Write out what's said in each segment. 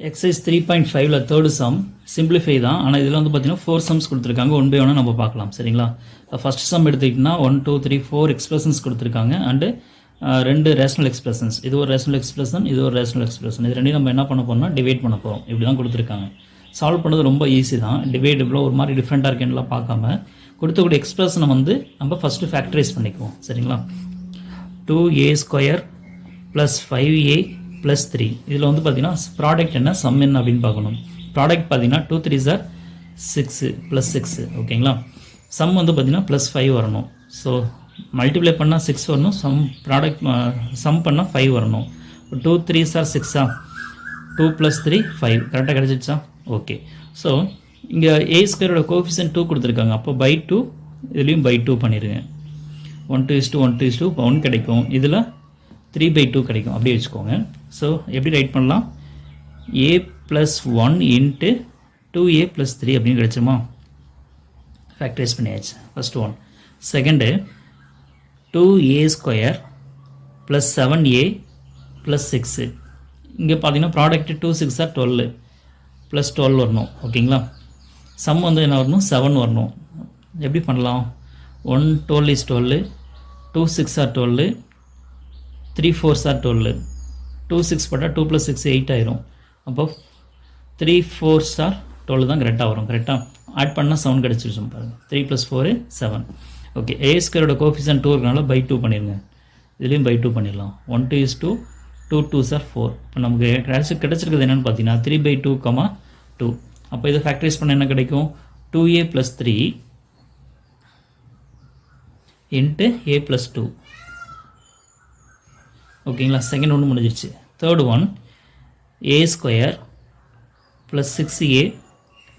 Exercise 3.5ல third some simplify தான். ஆனால் இதில் வந்து பார்த்தீங்கன்னா 4 சம்ஸ் கொடுத்துருக்காங்க. ஒன் பை ஒன்னாக நம்ம பார்க்கலாம். சரிங்களா? ஃபஸ்ட் சம் எடுத்துக்கிட்டிங்கன்னா 1 2 3 4 எக்ஸ்பிரஷன்ஸ் கொடுத்துருக்காங்க. And 2 rational expressions. இது ஒரு ரேஷனல் எக்ஸ்பிரஷன், இது ஒரு ரேஷனல் எக்ஸ்பிரஷன். இது ரெண்டையும் நம்ம என்ன பண்ண போகிறோம்னா டிவைட் பண்ண போகிறோம். இப்படி தான் கொடுத்துருக்காங்க. சால்வ் பண்ணது ரொம்ப ஈஸி தான். டிவைடபிளாக ஒரு மாதிரி டிஃப்ரெண்ட்டாக இருக்கேன்லாம் பார்க்காம கொடுத்தக்கூடிய எக்ஸ்பிரஷனை வந்து நம்ம ஃபஸ்ட்டு ஃபேக்டரைஸ் பண்ணிக்குவோம். சரிங்களா? 2a² + 5a + 3. இதில் வந்து பார்த்தீங்கன்னா ப்ராடக்ட் என்ன, சம் என்ன அப்படின்னு பார்க்கணும். ப்ராடக்ட் பார்த்தீங்கன்னா 2 3s are 6 + 6. ஓகேங்களா? சம் வந்து பார்த்தீங்கன்னா +5 வரணும். ஸோ மல்டிப்ளை பண்ணால் 6 வரணும். ப்ராடக்ட் சம் பண்ணால் 5 வரணும். 2 3s are 6 2 + 3 5. கரெக்டாக கிடச்சிடுச்சா? ஓகே. ஸோ இங்கே a² கோஎஃபிஷியன்ட் 2 கொடுத்துருக்காங்க. அப்போ /2 இதுலேயும் /2 பண்ணிடுங்க. 1:1:1 கிடைக்கும். இதில் 3/2 கிடைக்கும். அப்படியே வச்சுக்கோங்க. ஸோ எப்படி ரைட் பண்ணலாம்? a + 1 × 2a + 3 அப்படின்னு கிடைச்சுமா? ஃபேக்டரைஸ் பண்ணியாச்சு. First one. Second 2a² + 7a + 6. இங்கே பார்த்தீங்கன்னா ப்ராடக்ட் 2 6 are 12 + 12 வரணும். ஓகேங்களா? சம் வந்து என்ன வரணும்? 7 வரணும். எப்படி பண்ணலாம்? 1 12 is 12, 2 6 are 12, 3 4s are 12. 2 6 போட்டால் 2 + 6 8 ஆயிரும். அப்போ 3 4s are 12 தான் கரெக்டாக வரும். கரெக்டாக ஆட் பண்ணால் 7 கிடச்சிருச்சு பாருங்கள். 3 + 4 7. ஓகே. a² கோஎஃபிஷியன்ட் 2 இருக்கனால /2 பண்ணிடுங்க. இதுலேயும் /2 பண்ணிடலாம். 1 2 is 2, 2 2s are 4. இப்போ நமக்கு கிடச்சிருக்கிறது என்னென்னு பார்த்தீங்கன்னா 3/2, 2. அப்போ இதை ஃபேக்டரைஸ் பண்ண என்ன கிடைக்கும்? 2a + 3 × a + 2. ஓகேங்களா? செகண்ட் ஒன்று முடிஞ்சிருச்சு. Third one a² + 6a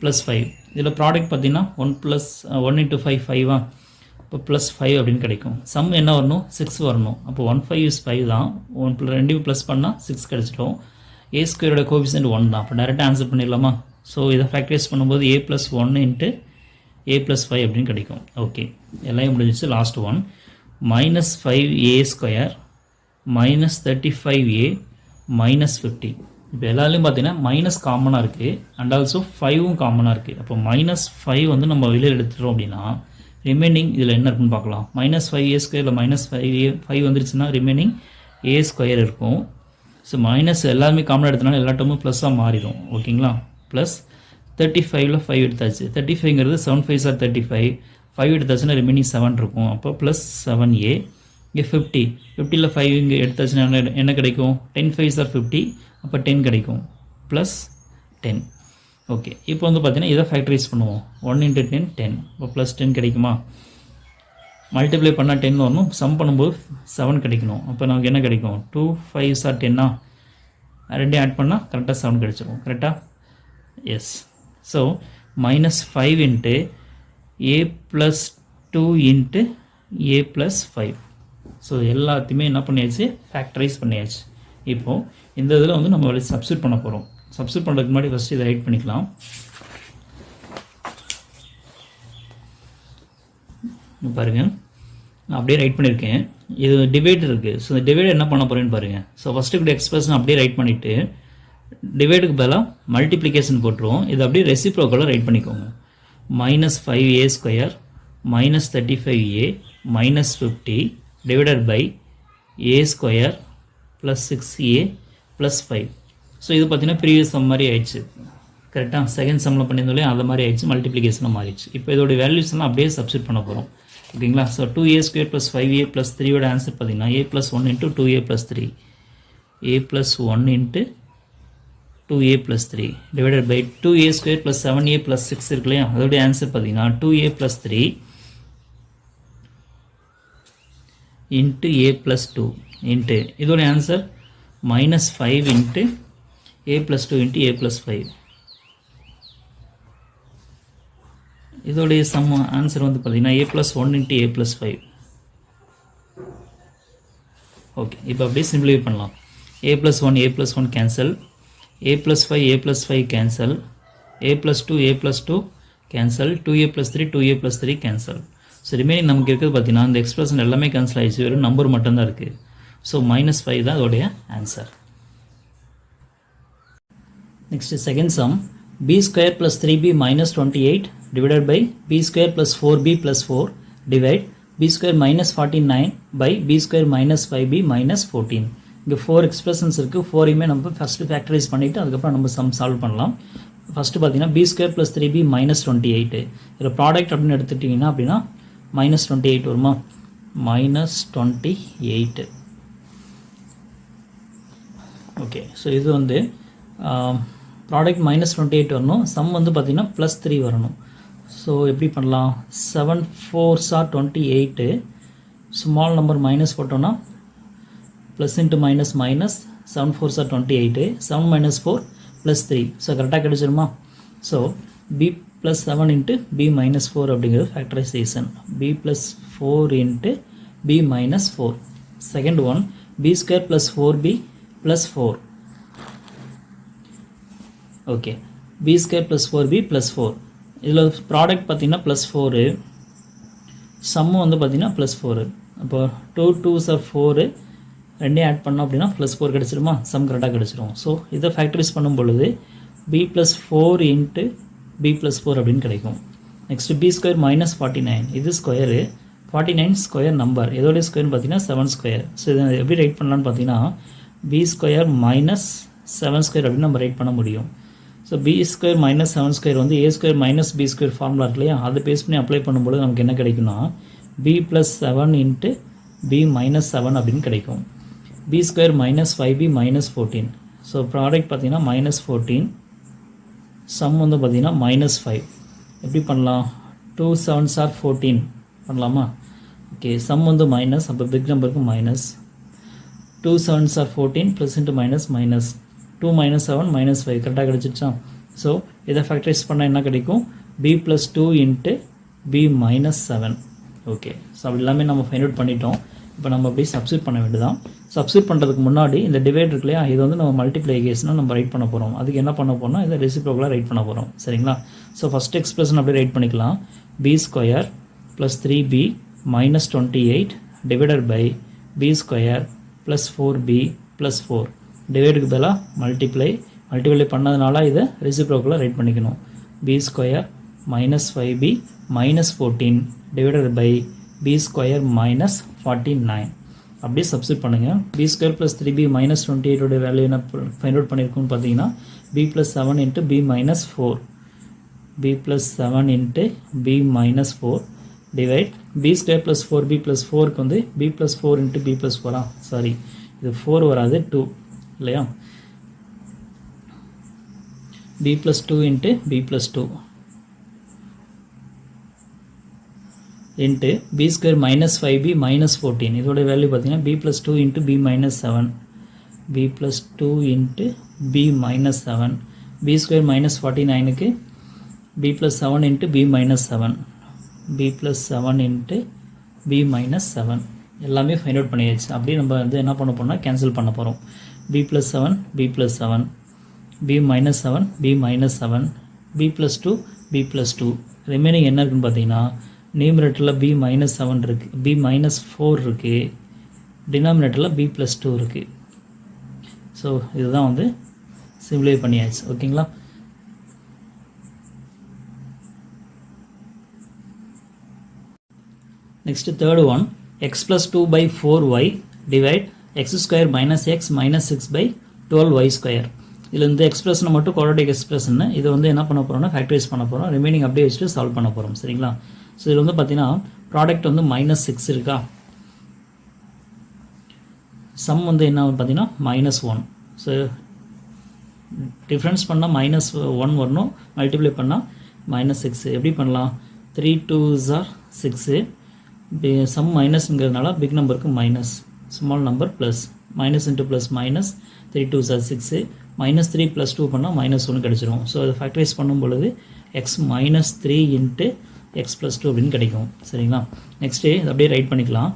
+ 5. இதில் ப்ராடக்ட் பார்த்தீங்கன்னா 1 × 5 5 இப்போ +5 அப்படின்னு கிடைக்கும். சம் என்ன வரணும்? 6 வரணும். அப்போ 1 5 is 5 தான். 2 ப்ளஸ் பண்ணால் 6 கிடச்சிடும். a² கோஎஃபிஷியன்ட் 1 தான். அப்போ டேரெக்டாக ஆன்சர் பண்ணிடலாமா? ஸோ இதை ஃபேக்டரைஸ் பண்ணும்போது a + 1 × a + 5 அப்படின்னு கிடைக்கும். ஓகே, எல்லாம் முடிஞ்சிச்சு. Last one -5a² -35a -50. இப்போ எல்லாத்துலேயும் பார்த்தீங்கன்னா மைனஸ் காமனாக இருக்குது. அண்ட் ஆல்சோ 5ம் காமனாக இருக்குது. அப்போ -5 வந்து நம்ம வெளியில் எடுத்துட்டோம் அப்படின்னா ரிமைனிங் இதில் என்ன இருக்குன்னு பார்க்கலாம். -5a² இல்லை -5 வந்துருச்சுன்னா ரிமைனிங் a² இருக்கும். ஸோ மைனஸ் எல்லாருமே காமனாக எடுத்தனால எல்லா டேர்மும் ப்ளஸ்ஸாக மாறிடும். ஓகேங்களா? ப்ளஸ் 35ல் 5 எடுத்தாச்சு. 35ங்கிறது 7 5s are 35. 5 எடுத்தாச்சுன்னா ரிமைனிங் 7 இருக்கும். அப்போ +7a. இங்கே 50ல் 5 இங்கே எடுத்தாச்சுன்னா என்ன கிடைக்கும்? 10 5s are 50. அப்போ 10 கிடைக்கும். +10. ஓகே, இப்போ வந்து பார்த்தீங்கன்னா இதை ஃபேக்டரைஸ் பண்ணுவோம். 1 × 10 10. இப்போ +10 கிடைக்குமா? மல்டிப்ளை பண்ணால் 10 வரணும். சம் பண்ணும்போது 7 கிடைக்கணும். அப்போ நமக்கு என்ன கிடைக்கும்? 2 5s are 10. ரெண்டையும் ஆட் பண்ணால் கரெக்டாக 7 கிடைச்சிரும். கரெக்டாக? Yes. So -5 × a + 2 × a + 5. So எல்லாத்தையுமே என்ன பண்ணியாச்சு? ஃபேக்டரைஸ் பண்ணியாச்சு. இப்போது இந்த இதில் வந்து நம்ம சப்ஸ்டியூட் பண்ண போகிறோம். சப்ஸ்டியூட் பண்ணுறதுக்கு முன்னாடி ஃபஸ்ட்டு இதை ரைட் பண்ணிக்கலாம். பாருங்கள், நான் அப்படியே ரைட் பண்ணியிருக்கேன். இது டிவைட் இருக்குது. ஸோ இந்த டிவைட் என்ன பண்ண போகிறேன்னு பாருங்கள். ஸோ ஃபஸ்ட்டு கூட எக்ஸ்பிரஷன் அப்படியே ரைட் பண்ணிவிட்டு டிவைடுக்கு பதிலாக மல்டிப்ளிகேஷன் போட்டுருவோம். இது அப்படியே ரெசிப்ரோக்கலாக ரைட் பண்ணிக்கோங்க. -5a² -35a -50 divided by a² + 6a + 5. So இது பார்த்தீங்கன்னா ப்ரீவியஸ் சம் மாதிரி ஆயிடுச்சு. கரெக்டாக? செகண்ட் சம்மில் பண்ணியிருந்தோம், அது மாதிரி ஆயிடுச்சு. மல்டிப்ளிகேஷனாக மாறிடுச்சு. இப்போ இதோட வேல்யூஸ் எல்லாம் அப்படியே சப்ஸ்டியூட் பண்ண போகிறோம். ஓகேங்களா? ஸோ 2a² + 5a + 3யோட ஆன்சர் பார்த்தீங்கன்னா a + 1 × 2a + 3 a + 1 × 2a + 3 divided by 2a² + 7a + 6 இருக்கு இல்லையா? அதோடைய ஆன்சர் பார்த்தீங்கன்னா 2a + 3 × a + 2 × இதோட ஆன்சர் -5 × a + 2 × a + 5. இதோடைய சம் ஆன்சர் வந்து பார்த்தீங்கன்னா a + 1 × a + 5. ஓகே, இப்போ அப்படியே சிம்பிளிஃபை பண்ணலாம். a + 1 a + 1 cancel, a + 5 a + 5 cancel, a + 2 a + 2 cancel, 2a + 3 2a + 3 cancel. So remaining நமக்கு இருக்கிறது பார்த்தீங்கன்னா இந்த எக்ஸ்பிரஷன் எல்லாமே கேன்சல் ஆகிடுச்சு. வெறும் நம்பர் மட்டும்தான் இருக்குது. ஸோ -5 தான் அதோடைய answer. Next second sum, b square plus 3b minus 28 divided by b square plus 4b plus 4 divide b square minus 49 by b square minus 5b minus 14. இங்கே 4 எக்ஸ்பிரஷன்ஸ் இருக்குது. 4யுமே நம்ம ஃபஸ்ட்டு ஃபேக்டரைஸ் பண்ணிவிட்டு அதுக்கப்புறம் நம்ம சம் சால்வ் பண்ணலாம். First பார்த்தீங்கன்னா b square plus 3b minus 28 இதில் product அப்படின்னு எடுத்துட்டிங்கன்னா அப்படின்னா மைனஸ் 28 வருமா, மைனஸ் 28. ஓகே, ஸோ இது வந்து ப்ராடக்ட் மைனஸ் 28 வரணும், சம் வந்து பார்த்திங்கன்னா ப்ளஸ் 3 வரணும். ஸோ எப்படி பண்ணலாம், 7 4s are 28, small number minus போட்டோன்னா plus into minus minus 7 4s are 28, 7 minus 4 plus 3. So கரெக்டாக கிடைச்சிருமா. So b plus 7 into b minus 4 அப்படிங்கிறது factorisation. b plus 4 into b minus 4. Second one b square plus 4b plus 4. Okay, b square plus 4b plus 4. இதில் product பார்த்தீங்கன்னா plus 4, சம்மு வந்து பார்த்தீங்கன்னா plus 4. அப்போ 2 2s are 4, ரெண்டையும் add பண்ணோம் அப்படின்னா plus 4 கிடச்சிருமா, some கரெக்டாக கிடச்சிரும். ஸோ இதை ஃபேக்டரைஸ் பண்ணும் பொழுது b plus 4 into b plus 4 அப்படின்னு கிடைக்கும். நெக்ஸ்ட் b ஸ்கொயர் மைனஸ் 49, இது ஸ்கொயரு, 49 ஸ்கொயர் நம்பர், எதோடைய ஸ்கொயர்னு பார்த்தீங்கன்னா 7 ஸ்கொயர். ஸோ இதை எப்படி ரைட் பண்ணலான்னு பார்த்தீங்கன்னா b ஸ்கொயர் மைனஸ் 7 ஸ்கொயர் அப்படின்னு நம்ம ரைட் பண்ண முடியும். So b square minus 7 square வந்து a square minus b square formula இருக்கு இல்லையா, அதை பேஸ் பண்ணி அப்ளை பண்ணும்போது நமக்கு என்ன கிடைக்கும்னா b plus 7 into b minus 7 அப்படின்னு கிடைக்கும். b square minus 5b minus 14. So product பார்த்தீங்கன்னா மைனஸ் 14, சம் வந்து பார்த்தீங்கன்னா மைனஸ் 5. எப்படி பண்ணலாம், 2 7s are 14 பண்ணலாமா. ஓகே, சம் வந்து மைனஸ், அப்போ பிக் நம்பருக்கு minus 2 7s are 14 plus into minus minus 2 minus 7 minus 5 கரெக்டாக கிடச்சிச்சா. ஸோ இதை ஃபேக்டரைஸ் பண்ணால் என்ன கிடைக்கும், b plus 2 into b minus 7. Okay, so அப்படி எல்லாமே நம்ம ஃபைண்ட் அவுட் பண்ணிட்டோம். இப்போ நம்ம அப்படியே சப்ஸ்டியூட் பண்ண வேண்டியதான். சப்ஸ்டியூட் பண்ணுறதுக்கு முன்னாடி இந்த டிவைட் இருக்கு இல்லையா, இது வந்து நம்ம மல்டிப்ளிகேஷனாக நம்ம ரைட் பண்ண போகிறோம். அதுக்கு என்ன பண்ண போகிறோம்னா இதை ரெசிப்ரோக்கலாக ரைட் பண்ண போகிறோம். சரிங்களா. ஸோ ஃபஸ்ட் எக்ஸ்பிரஷன் அப்படியே ரைட் பண்ணிக்கலாம். b square plus 3b minus 28 divided by b square plus 4b plus 4. டிவைடுக்கு பதிலாக மல்டிப்ளை பண்ணதுனால இதை ரெசிப்ரோக்கலாக ரைட் பண்ணிக்கணும். b square minus 5b minus 14 divided by b square minus 49. அப்படியே சப்ஸ்டியூட் பண்ணுங்கள். b square plus 3b minus 28 value என்ன find out பண்ணியிருக்கோன்னு பார்த்தீங்கன்னா b plus 7 into b minus 4, b plus 7 into b minus 4 divide b square plus 4b plus 4க்கு வந்து b plus 4 into b plus 4, sorry இது 4 வராது 2 இல்லையா, b plus 2 into b plus 2 into b square minus 5b minus 14. இதோட value பார்த்தீங்கன்னா b plus 2 into b minus 7, b plus 2 into b minus 7. b square minus 49க்கு b plus 7 into b minus 7, b plus 7 into b minus 7. எல்லாமே find out பண்ணியாச்சு. அப்படியே நம்ம வந்து என்ன பண்ண போகிறோம்னா கேன்சல் பண்ண போகிறோம். b plus 7 b plus 7, b minus 7 b minus 7, b plus 2 b plus 2. Remaining என்ன இருக்குன்னு பார்த்தீங்கன்னா நியூமரேட்டரில் b மைனஸ் 7 இருக்குது, b மைனஸ் 4 இருக்குது, டினாமினேட்டரில் b ப்ளஸ் 2 இருக்குது. ஸோ இதுதான் வந்து சிம்ப்ளிஃபை பண்ணியாச்சு. ஓகேங்களா. Next third one, x plus 2 by 4y divide x square minus x minus 6 by 12y square. இதில் இந்த எக்ஸ்பிரஷனை மட்டும் குவாட்ரேட்டிக் எக்ஸ்பிரஷன் இதை வந்து என்ன பண்ண போகிறோம்னா ஃபேக்டரைஸ் பண்ண போகிறோம். ரிமைனிங் அப்படியே வச்சுட்டு சால்வ் பண்ண போகிறோம். சரிங்களா. ஸோ இதில் வந்து பார்த்தீங்கன்னா ப்ராடக்ட் வந்து மைனஸ் 6 இருக்கா, சம் வந்து என்ன பார்த்தீங்கன்னா மைனஸ் 1. ஸோ டிஃப்ரென்ஸ் பண்ணால் மைனஸ் 1 வரணும், மல்டிப்ளை பண்ணால் மைனஸ் 6. எப்படி பண்ணலாம், 3 2s are 6, சம் மைனஸ்ங்கிறதுனால பிக் நம்பருக்கு minus, small number plus, minus into plus minus 3 2s are 6, minus 3 plus 2 பண்ணால் மைனஸ் 1 கிடச்சிரும். ஸோ அதை ஃபேக்டரைஸ் பண்ணும் பொழுது x minus 3 into x plus 2 அப்படின்னு கிடைக்கும். சரிங்களா. நெக்ஸ்ட்டு இது அப்படியே ரைட் பண்ணிக்கலாம்.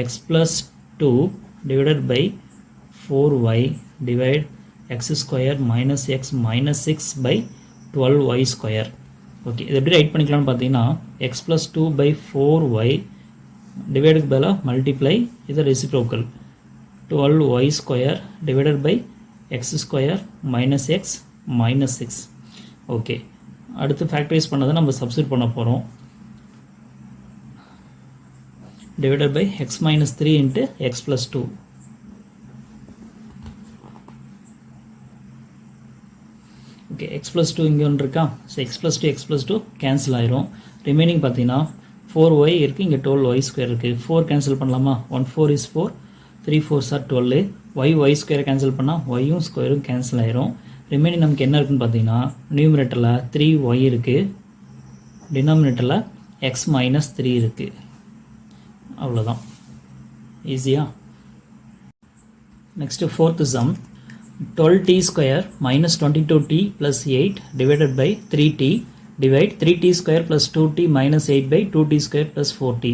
X plus 2 divided by 4y divide x square minus x minus 6 by 12y square. Okay, இது எப்படி ரைட் பண்ணிக்கலாம்னு பார்த்தீங்கன்னா எக்ஸ் ப்ளஸ் 2 பை 4y டிவைடுக்கு பதிலாக மல்டிப்ளை, இது reciprocal, 12y square divided by x square minus x -6. Okay, அடுத்து factorise பண்ணதை நம்ம substitute பண்ண போகிறோம். Divided by x minus 3 into x plus 2. Okay, x plus 2 இங்கே ஒன்று இருக்கா? ஸோ x plus 2 கேன்சல் ஆயிரும். ரிமைனிங் பார்த்தீங்கன்னா 4y இருக்குது, இங்கே 12y ஸ்கொயர் இருக்குது. 4 கேன்சல் பண்ணலாமா? 1 4 is 4, 3 4s are 12. y ஸ்கொயரை கேன்சல் பண்ணால் yயும் ஸ்கொயரும் கேன்சல் ஆயிரும். ரிமைனிங் நமக்கு என்ன இருக்குன்னு பார்த்தீங்கன்னா நியூமரேட்டரில் 3y இருக்குது, டினாமினேட்டரில் x minus 3 இருக்குது. அவ்வளோதான், ஈஸியா. Next fourth some. 12t square minus 22t plus 8 divided by 3t divide 3t square plus 2t minus 8 by 2t square plus 4t.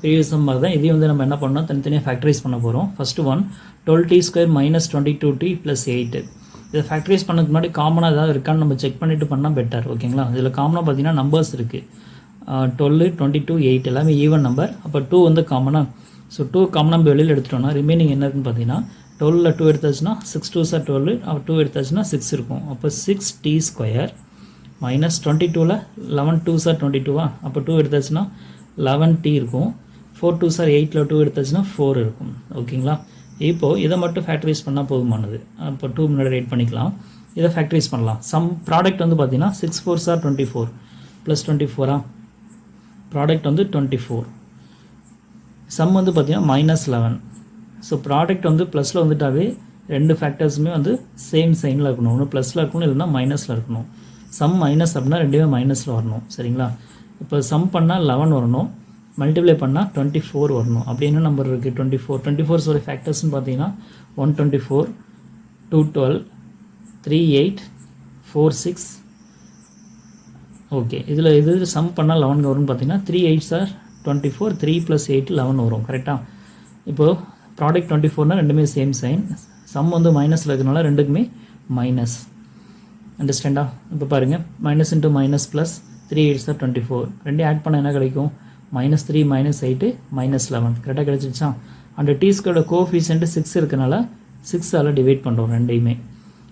Previous some மாதிரி தான் இதையும் வந்து நம்ம என்ன பண்ணோம், தனித்தனியாக ஃபேக்டரைஸ் பண்ண போகிறோம். First one 12t square minus 22t plus 8. இதை ஃபேக்டரைஸ் பண்ணதுக்கு முன்னாடி காமனாக ஏதாவது இருக்கான்னு நம்ம செக் பண்ணிவிட்டு பண்ணால் பெட்டர். ஓகேங்களா? இதில் காமனாக பார்த்தீங்கன்னா நம்பர்ஸ் இருக்குது. 12 22 8 எல்லாமே ஈவன் நம்பர். அப்போ 2 வந்து காமனாக, ஸோ 2 காமனாக நம்ம வெளியில் எடுத்துட்டோம்னா ரிமைனிங் என்ன இருக்குன்னு பார்த்தீங்கன்னா 12ல் 2 எடுத்தாச்சுன்னா 6 2s are 12, அப்போ 2 எடுத்தாச்சுன்னா 6 இருக்கும். அப்போ 6t ஸ்கொயர் மைனஸ் 22ல் 11 2s are 22வா, அப்போ 2 எடுத்தாச்சுன்னா 11t இருக்கும். 4 2s are 8ல் 2 எடுத்தாச்சுன்னா 4 இருக்கும். ஓகேங்களா? இப்போது இதை மட்டும் ஃபேக்டரைஸ் பண்ணால் போதுமானது. அப்போ 2 முன்னாடி ரைட் பண்ணிக்கலாம். இதை ஃபேக்டரைஸ் பண்ணலாம். சம் ப்ராடக்ட் வந்து பார்த்தீங்கன்னா 6 4s are 24 ப்ளஸ் 24ஆ, ப்ராடக்ட் வந்து 24. சம் வந்து பார்த்தீங்கன்னா -11. ஸோ ப்ராடக்ட் வந்து ப்ளஸில் வந்துட்டாவே ரெண்டு ஃபேக்டர்ஸுமே வந்து சேம் சைனில் இருக்கணும். ஒன்று ப்ளஸில் இருக்கணும், இல்லைன்னா மைனஸில் இருக்கணும். சம் மைனஸ் அப்படின்னா ரெண்டுமே மைனஸில் வரணும். சரிங்களா? இப்போ சம் பண்ணால் 11 வரணும், மல்டிப்ளை பண்ணால் 24 வரணும். அப்படி என்ன நம்பர் இருக்குது? 24. 24 ஃபேக்டர்ஸ்னு பார்த்தீங்கன்னா 124 212 38 46. ஓகே, இதில் இது சம் பண்ணால் 11 வரும்னு பார்த்தீங்கன்னா 3 8s are 24, 3 + 8 11 வரும். கரெக்டாக? இப்போது ப்ராடக்ட் 24னால் ரெண்டுமே சேம் சைன். சம் வந்து மைனஸில் இருக்கிறனால ரெண்டுக்குமே மைனஸ். அண்டர்ஸ்டாண்டா? இப்போ பாருங்கள், minus into minus plus 3 8s are 24. ரெண்டையும் ஆட் பண்ண என்ன கிடைக்கும்? -3 -8 -11. கரெக்டாக கிடச்சிருச்சா? அந்த டி ஸ்கொயரோட கோஎஃபிஷியன்ட் 6 இருக்கனால 6ஆல் டிவைட் பண்ணுறோம். ரெண்டையுமே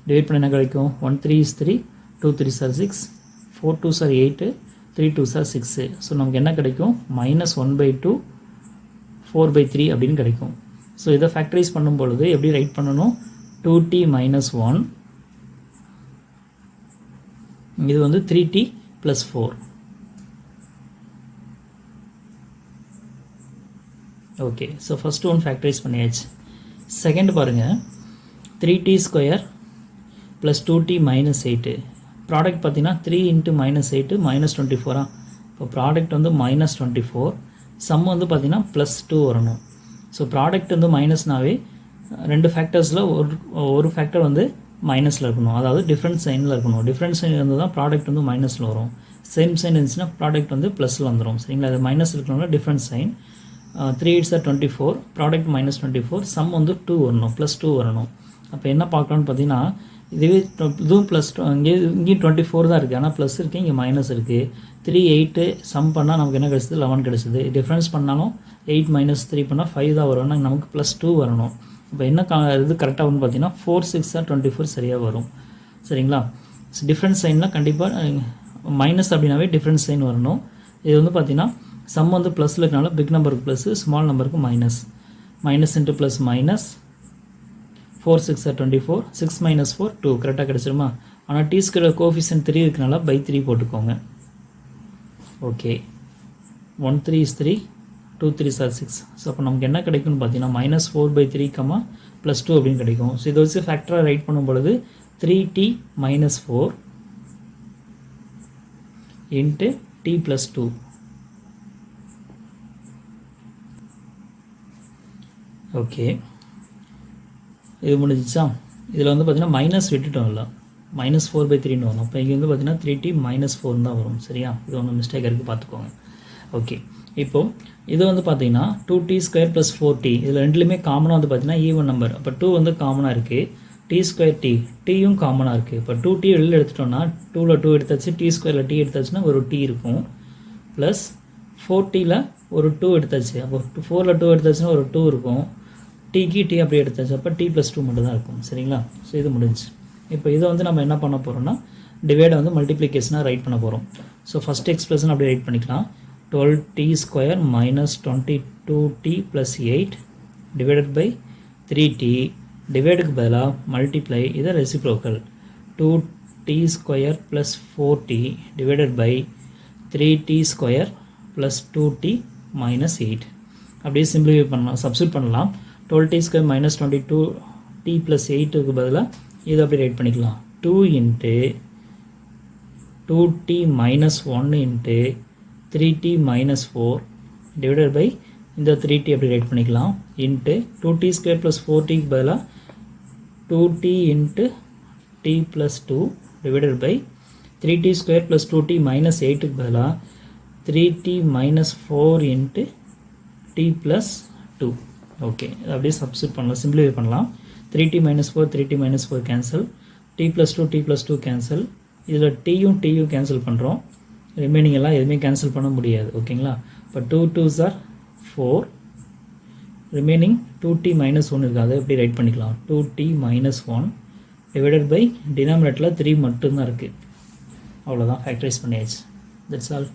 டிவைட் பண்ண என்ன கிடைக்கும்? 1 3 is 3, 2 3s are 6, 4 2s are 8, 3 2s are 6. So நமக்கு என்ன கிடைக்கும்? -1/2 4/3 அப்படின்னு கிடைக்கும். ஸோ இதை ஃபேக்டரைஸ் பண்ணும் பொழுது எப்படி ரைட் பண்ணணும்? 2t - 1, இது வந்து 3t + 4. Okay, so first one factorise பண்ணியாச்சு. செகண்ட் பாருங்கள், 3t square plus 2t - 8. Product பார்த்தீங்கன்னா 3 × -8 -24. இப்போ ப்ராடக்ட் வந்து -24. சம் வந்து பார்த்தீங்கன்னா +2 வரணும். ஸோ ப்ராடக்ட் வந்து மைனஸ்னாவே ரெண்டு ஃபேக்டர்ஸில் ஒரு ஃபேக்டர் வந்து மைனஸில் இருக்கணும், அதாவது டிஃப்ரெண்ட் சைனில் இருக்கணும். டிஃப்ரெண்ட் சைன் இருந்து தான் ப்ராடக்ட் வந்து மைனஸில் வரும். சேம் சைன் இருந்துச்சுன்னா ப்ராடக்ட் வந்து ப்ளஸில் வந்துடும். சரிங்களா? அது மைனஸ் இருக்கணும்னா different sign. 3 8s are 24, product -24, sum வந்து 2 வரணும், +2 வரணும். அப்போ என்ன பார்க்கலான்னு பார்த்தீங்கன்னா இதுவே இதுவும் +2, இங்கேயும் 24 தான் இருக்குது, ஆனால் ப்ளஸ் இருக்குது, இங்கே மைனஸ் இருக்குது. 3 8 சம் பண்ணால் நமக்கு என்ன கிடச்சிது? 11 கிடச்சிது. டிஃப்ரென்ஸ் பண்ணாலும் 8 - 3 பண்ணால் 5 தான் வரும், ஆனால் நமக்கு +2 வரணும். இப்போ என்ன இது கரெக்டாக வரும்னு பார்த்தீங்கன்னா 4 6 are 24 சரியாக வரும். சரிங்களா? டிஃப்ரெண்ட் சைன்லாம் கண்டிப்பாக மைனஸ் அப்படின்னாவே டிஃப்ரெண்ட் சைன் வரணும். இது வந்து பார்த்தீங்கன்னா சம் வந்து ப்ளஸில் இருக்கனால பிக் நம்பருக்கு ப்ளஸ், ஸ்மால் நம்பருக்கு minus. Minus into plus minus 4 6 are 24, 6 - 4 2. கரெக்டாக கிடச்சிருமா? ஆனால் டி ஸ்கொயர் கோஎஃபிஷியன்ட் 3 இருக்கனால /3 போட்டுக்கோங்க. Okay, 1 3 is 3, 2 3s are 6. So அப்போ நமக்கு என்ன கிடைக்கும்னு பார்த்தீங்கன்னா -4/3, +2 அப்படின்னு கிடைக்கும். ஸோ இதை வச்சு ஃபேக்டராக ரைட் பண்ணும் பொழுது 3t - 4 இன்ட்டு t + 2. ஓகே, இது முடிஞ்சிச்சா? இதில் வந்து பார்த்தீங்கன்னா மைனஸ் விட்டுட்டோம், இல்லை -4/3ன்னு வரும். அப்போ இங்கே வந்து பார்த்தீங்கன்னா 3t - 4 தான் வரும். சரியா? இது ஒன்று மிஸ்டேக் இருக்குது, பார்த்துக்கோங்க. ஓகே, இப்போது இது வந்து பார்த்தீங்கன்னா 2t ஸ்கொயர் + 4t, இதில் ரெண்டுலேயுமே காமனாக வந்து பார்த்தீங்கன்னா ஈவன் நம்பர். அப்போ 2 வந்து காமனாக இருக்குது, t ஸ்கொயர் டீயும் காமனாக இருக்குது. இப்போ 2t வெளியில் எடுத்துட்டோம்னா 2ல் 2 எடுத்தாச்சு, t ஸ்கொயரில் t எடுத்தாச்சுன்னா ஒரு t இருக்கும், ப்ளஸ் 4tயில் ஒரு 2 எடுத்தாச்சு, அப்போ 4ல் 2 எடுத்தாச்சுன்னா ஒரு 2 இருக்கும், டீக்கு டி அப்படியே எடுத்தாச்சு, அப்போ t + 2 மட்டும் தான் இருக்கும். சரிங்களா? ஸோ இது முடிஞ்சு. இப்போ இதை வந்து நம்ம என்ன பண்ண போகிறோம்னா டிவைடை வந்து மல்டிப்ளிகேஷனாக ரைட் பண்ண போகிறோம். ஸோ ஃபஸ்ட் எக்ஸ்பிரஷன் அப்படி ரைட் பண்ணிக்கலாம். 12t² minus 22t plus 8 divided by 3t டிவைடுக்கு பதிலாக மல்டிப்ளை இதை reciprocal 2t² plus 4t divided by 3t² plus 2t minus 8 அப்படியே சிம்பிளிஃபை பண்ணலாம், சப்ஸ்டியூட் பண்ணலாம். 12t² மைனஸ் 22t ப்ளஸ் 8க்கு பதிலாக இதை அப்படி ரைட் பண்ணிக்கலாம். 2 into 2t minus 1 into 3t minus 4 divided by இந்த 3t அப்படி ரைட் பண்ணிக்கலாம். இன்ட்டு 2t² ப்ளஸ் 4tக்கு பதிலாக 2t into t plus 2 divided by 3t² plus 2t minus 8க்கு பதிலாக 3t minus 4 into t plus 2. Okay, அப்படியே சப்ஸ்டியூட் பண்ணலாம், சிம்பிளிஃபை பண்ணலாம். 3t minus 4 3t minus 4 cancel, t plus 2 t plus 2 cancel. இதில் tயும் cancel பண்ணுறோம், ரிமைனிங் எல்லாம் எதுவுமே கேன்சல் பண்ண முடியாது. ஓகேங்களா? இப்போ 2 2s are 4, remaining 2t minus 1 இருக்குது, அதை எப்படி ரைட் பண்ணிக்கலாம். 2t மைனஸ் 1 டிவைடட் பை டினாமினேட்டரில் 3 மட்டும்தான் இருக்குது. அவ்வளோதான், ஃபேக்டரைஸ் பண்ணியாச்சு. That's all.